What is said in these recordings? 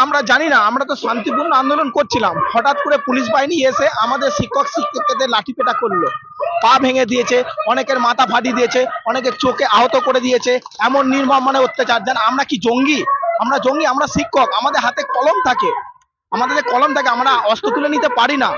আমরা জানি না, আমরা তো শান্তিপূর্ণ আন্দোলন করছিলাম, হঠাৎ করে পুলিশ বাহিনী এসে আমাদের শিক্ষক শিক্ষিকাদের লাঠিপেটা করলো, পা ভেঙে দিয়েছে, অনেকের মাথা ফাটিয়ে দিয়েছে, অনেকের চোখে আহত করে দিয়েছে, এমন নির্মম মানে অত্যাচার। জান আমরা কি জঙ্গি? আমরা জঙ্গি? আমরা শিক্ষক, আমাদের হাতে কলম থাকে, আমরা অস্ত্র তুলে নিতে পারি না।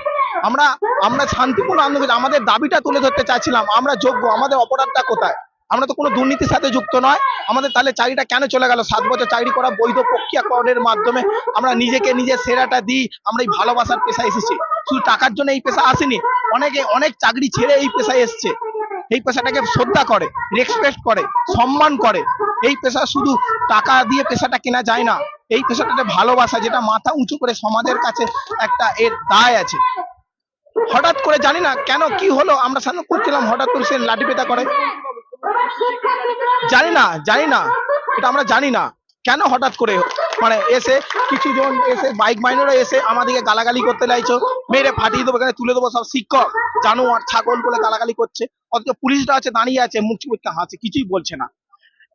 আমরা আমরা শান্তিপূর্ণ আন্দোলন, আমাদের দাবিটা তুলে ধরতে চাইছিলাম, আমরা যোগ্য, আমাদের অপরাধটা কোথায়? আমরা তো কোনো দুর্নীতির সাথে যুক্ত নয়। আমাদের তাহলে চাকরিটা কেন চলে গেল? 7 বছর চাকরি করা বৈধ প্রক্রিয়াকরণের মাধ্যমে আমরা নিজেকে নিজের সেরাটা দিই, আমরা এই ভালোবাসার পেশায় এসেছি, শুধু টাকার জন্য এই পেশা আসেনি। অনেকে অনেক চাকরি ছেড়ে এই পেশায় এসছে, এই পেশাটাকে শ্রদ্ধা করে, রেসপেক্ট করে, সম্মান করে। এই পেশা শুধু টাকা দিয়ে পেশাটা কেনা যায় না, এই পেশাটাতে ভালোবাসা, যেটা মাথা উঁচু করে সমাজের কাছে একটা এর দায় আছে। হঠাৎ করে জানি না কেন কি হলো, আমরা সামনে করছিলাম, হঠাৎ করে সে লাঠি পেটা করে। জানি না, এটা আমরা জানি না কেন হঠাৎ করে মানে এসে কিছু জন এসে বাইক মাইনরা এসে আমাদেরকে গালাগালি করতে লাগছো, মেরে ফাটিয়ে দেবো, এখানে তুলে দেবো, সব শিক্ষক জানোয়ার ছাগল বলে গালাগালি করছে। অথচ পুলিশরা আছে দাঁড়িয়ে আছে, মুখ চুপে হাসে, কিছুই বলছে না।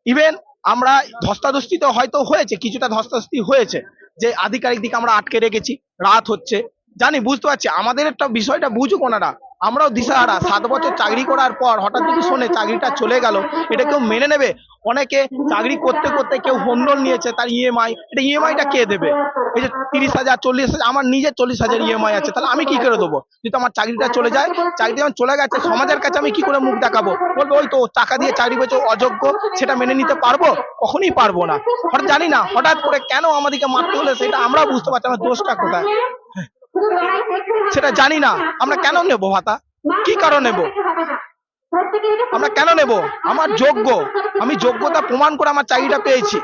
ইভেন আমরা ধস্তাধস্তিতে হয়তো হয়েছে, কিছুটা ধস্তাধস্তি হয়েছে, যে আধিকারিক দিকে আমরা আটকে রেখেছি, রাত হচ্ছে, জানি, বুঝতে পারছি, আমাদের একটা বিষয়টা বুঝুক ওনারা। আমরাও দিশাহারা, 7 বছর চাকরি করার পর হঠাৎ যদি শোনে চাকরিটা চলে গেল, এটা কেউ মেনে নেবে? অনেকে চাকরি করতে করতে কেউ হোম লোন নিয়েছে, তার ইএমআই, এটা ইএমআইটা কে দেবে? এই যে 30,000 40,000, আমার নিজের 40,000 ইএমআই আছে, তাহলে আমি কি করে দেবো? যদি আমার চাকরিটা চলে যায়, চাকরি যখন চলে গেছে, সমাজের কাছে আমি কি করে মুখ দেখাবো? বলবো ওই তো টাকা দিয়ে চাকরি পেয়েছে, অযোগ্য, সেটা মেনে নিতে পারবো? কখনই পারবো না। জানি না হঠাৎ করে কেন আমাদেরকে মারতে হলো, সেটা আমরা বুঝতে পারছি, আমার দোষটা কোথায় সেটা জানি না। আমরা কেন নেব ভাতা? কি কারণ নেব? আমরা কেন নেব? আমার যোগ্য, আমি যোগ্যতা প্রমাণ করে আমার চাকরিটা পেয়েছি,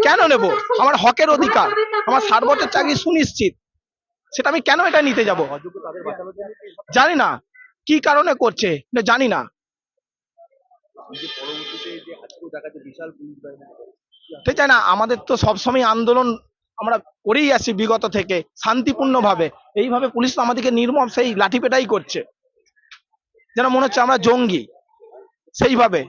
কেন নেব? আমার হকের অধিকার, আমার 7 বছর চাকরি সুনিশ্চিত, সেটা আমি কেন এটা নিতে যাব? জানি না কি কারণে করছে, জানি না। ঠিক আছে না, আমাদের তো সবসময় আন্দোলন আমরা করেই আসছি বিগত থেকে শান্তিপূর্ণ ভাবে। এইভাবে পুলিশ তো আমাদেরকে নির্মম সেই লাঠিপেটাই করছে, যেন মনে হচ্ছে আমরা জঙ্গি সেইভাবে।